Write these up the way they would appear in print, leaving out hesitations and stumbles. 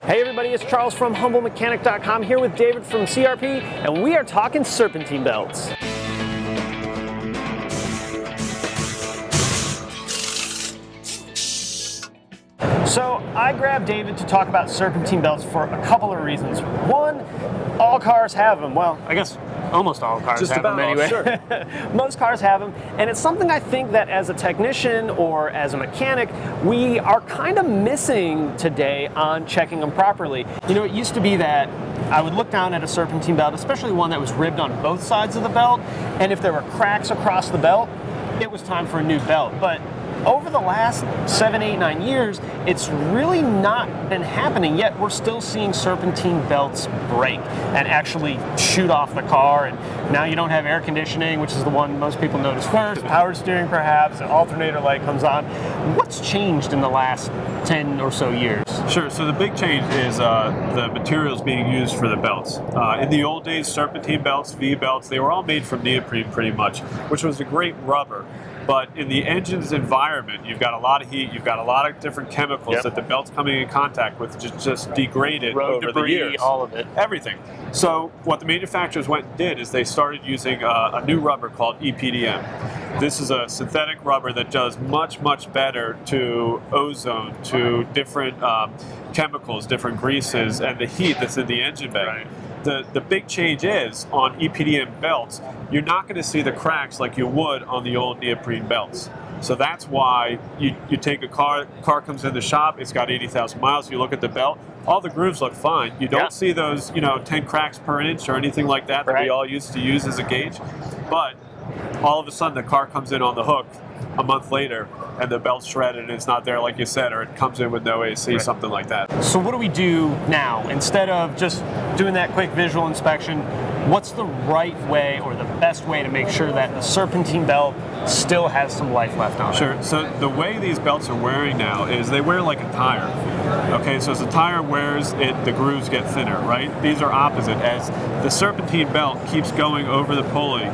Hey everybody, it's Charles from HumbleMechanic.com here with David from CRP, and we are talking Serpentine Belts. So I grabbed David to talk about Serpentine Belts for a couple of reasons. One, all cars have them. Well, I guess almost all cars have them anyway. Sure. Most cars have them, and it's something I think that as a technician or as a mechanic, we are kind of missing today on checking them properly. You know, it used to be that I would look down at a Serpentine belt, especially one that was ribbed on both sides of the belt, and if there were cracks across the belt, it was time for a new belt. But over the last 7, 8, 9 years, it's really not been happening yet. We're still seeing Serpentine belts break and actually shoot off the car, and now you don't have air conditioning, which is the one most people notice first, power steering perhaps, an alternator light comes on. What's changed in the last 10 or so years? Sure, so the big change is the materials being used for the belts. In the old days, Serpentine belts, V belts, they were all made from neoprene pretty much, which was a great rubber. But in the engine's environment, you've got a lot of heat, you've got a lot of different chemicals that the belt's coming in contact with just degrade it over the years. All of it. Everything. So what the manufacturers went and did is they started using a new rubber called EPDM. This is a synthetic rubber that does much, much better to ozone, to different chemicals, different greases, and the heat that's in the engine bay. Right. The big change is on EPDM belts, you're not going to see the cracks like you would on the old neoprene belts. So that's why you take a car comes in the shop, it's got 80,000 miles, you look at the belt, all the grooves look fine. You don't see those 10 cracks per inch or anything like that we all used to use as a gauge. But all of a sudden the car comes in on the hook a month later and the belt's shredded and it's not there like you said, or it comes in with no AC, something like that. So what do we do now? Instead of just doing that quick visual inspection, what's the right way or the best way to make sure that the Serpentine belt still has some life left on it? Sure, so the way these belts are wearing now is they wear like a tire. Okay, so as the tire wears, the grooves get thinner, right? These are opposite. As the Serpentine belt keeps going over the pulley,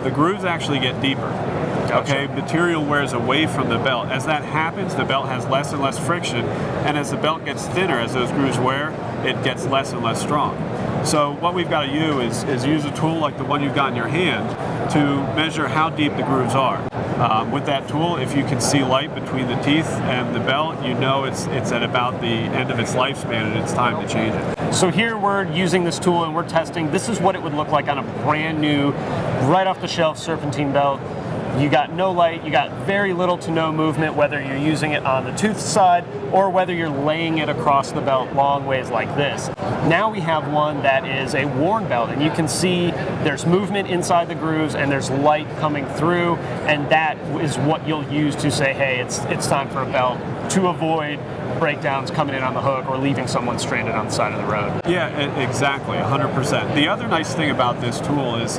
the grooves actually get deeper. Okay, material wears away from the belt. As that happens, the belt has less and less friction, and as the belt gets thinner, as those grooves wear, it gets less and less strong. So what we've got to do is use a tool like the one you've got in your hand to measure how deep the grooves are. With that tool, if you can see light between the teeth and the belt, you know it's at about the end of its lifespan and it's time to change it. So here we're using this tool and we're testing. This is what it would look like on a brand new, right off the shelf Serpentine belt. You got no light, you got very little to no movement, whether you're using it on the tooth side or whether you're laying it across the belt long ways like this. Now we have one that is a worn belt, and you can see there's movement inside the grooves and there's light coming through, and that is what you'll use to say, hey, it's time for a belt, to avoid breakdowns coming in on the hook or leaving someone stranded on the side of the road. Yeah, exactly, 100%. The other nice thing about this tool is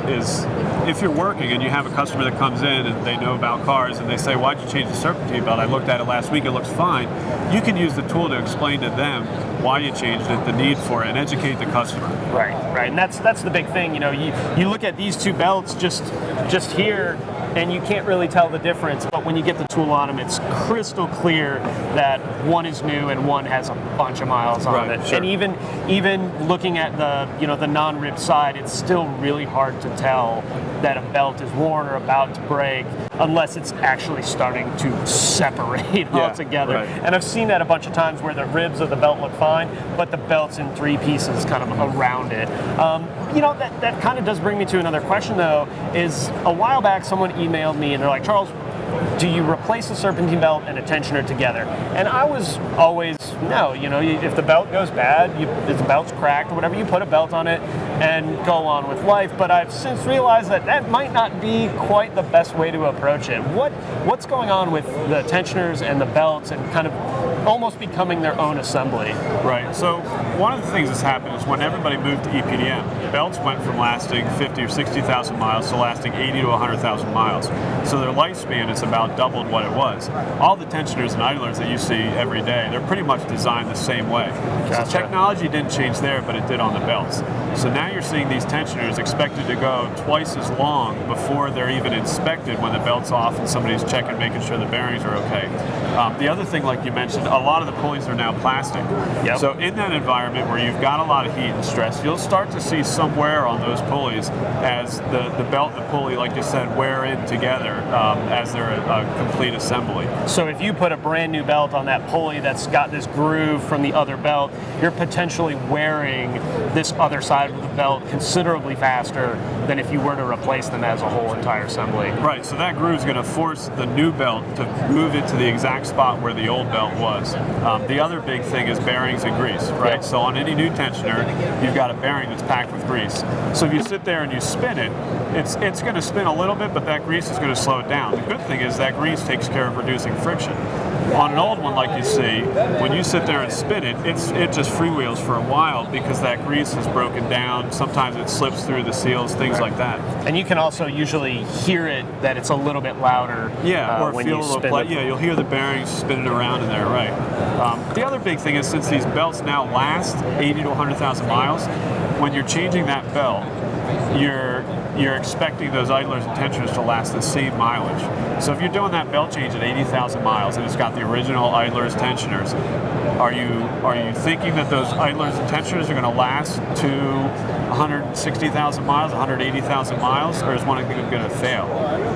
if you're working and you have a customer that comes in and they know about cars and they say, why'd you change the Serpentine belt? I looked at it last week, it looks fine. You can use the tool to explain to them why you changed it, the need for it, and educate the customer. Right, and that's the big thing. You know, you look at these two belts just here, and you can't really tell the difference, but when you get the tool on them, it's crystal clear that one is new and one has a bunch of miles on it. Sure. And even looking at the non-ribbed side, it's still really hard to tell that a belt is worn or about to break unless it's actually starting to separate altogether. Right. And I've seen that a bunch of times where the ribs of the belt look fine, but the belt's in three pieces kind of around it. That kind of does bring me to another question, though, is a while back someone emailed me and they're like, Charles, do you replace the Serpentine belt and a tensioner together? And I was always, no, if the belt goes bad, if the belt's cracked or whatever, you put a belt on it and go on with life. But I've since realized that might not be quite the best way to approach it. What's going on with the tensioners and the belts and kind of almost becoming their own assembly? Right, so one of the things that's happened is when everybody moved to EPDM, belts went from lasting 50 or 60,000 miles to lasting 80 to 100,000 miles. So their lifespan is about doubled what it was. All the tensioners and idlers that you see every day, they're pretty much designed the same way. Gotcha. So technology didn't change there, but it did on the belts. So now you're seeing these tensioners expected to go twice as long before they're even inspected when the belt's off and somebody's checking, making sure the bearings are okay. The other thing, like you mentioned, a lot of the pulleys are now plastic. Yep. So in that environment where you've got a lot of heat and stress, you'll start to see some wear on those pulleys as the belt and the pulley, like you said, wear in together as they're a complete assembly. So if you put a brand new belt on that pulley that's got this groove from the other belt, you're potentially wearing this other side of the belt considerably faster than if you were to replace them as a whole entire assembly. Right, so that groove is going to force the new belt to move into the exact spot where the old belt was. The other big thing is bearings and grease, right? Yep. So on any new tensioner, you've got a bearing that's packed with grease. So if you sit there and you spin it, it's going to spin a little bit, but that grease is going to slow it down. The good thing is that grease takes care of reducing friction. On an old one like you see, when you sit there and spin it, it just freewheels for a while because that grease is broken down. Sometimes it slips through the seals, things like that. And you can also usually hear it that it's a little bit louder. Yeah, or when feel you a little spin yeah, you'll hear the bearings spinning around in there, right? The other big thing is since these belts now last 80 to 100,000 miles, when you're changing that belt, you're expecting those idlers and tensioners to last the same mileage. So if you're doing that belt change at 80,000 miles and it's got the original idlers tensioners, are you thinking that those idlers and tensioners are going to last to 160,000 miles, 180,000 miles, or is one of them going to fail?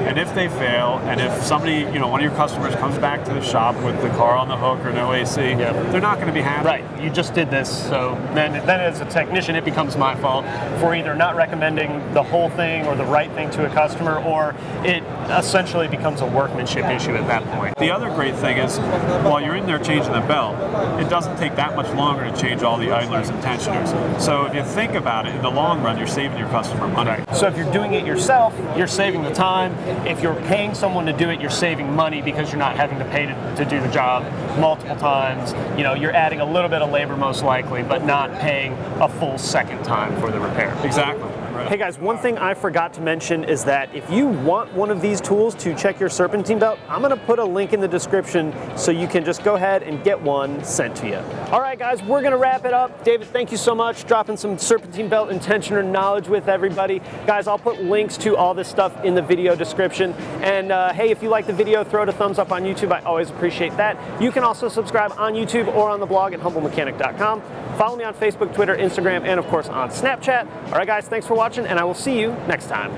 And if they fail, and if somebody, one of your customers comes back to the shop with the car on the hook or no AC, they're not going to be happy. Right, you just did this, so then as a technician, it becomes my fault for either not recommending the whole thing or the right thing to a customer, or it essentially becomes a workmanship issue at that point. The other great thing is, while you're in there changing the belt, it doesn't take that much longer to change all the idlers and tensioners. So if you think about it, in the long run, you're saving your customer money. Right. So if you're doing it yourself, you're saving the time. If you're paying someone to do it, you're saving money because you're not having to pay to do the job multiple times. You're adding a little bit of labor most likely, but not paying a full second time for the repair. Exactly. Hey guys, one thing I forgot to mention is that if you want one of these tools to check your Serpentine belt, I'm going to put a link in the description so you can just go ahead and get one sent to you. All right guys, we're going to wrap it up. David, thank you so much, dropping some Serpentine belt and tensioner knowledge with everybody. Guys, I'll put links to all this stuff in the video description. And hey, if you like the video, throw it a thumbs up on YouTube. I always appreciate that. You can also subscribe on YouTube or on the blog at humblemechanic.com. Follow me on Facebook, Twitter, Instagram, and of course on Snapchat. All right guys, thanks for watching, and I will see you next time.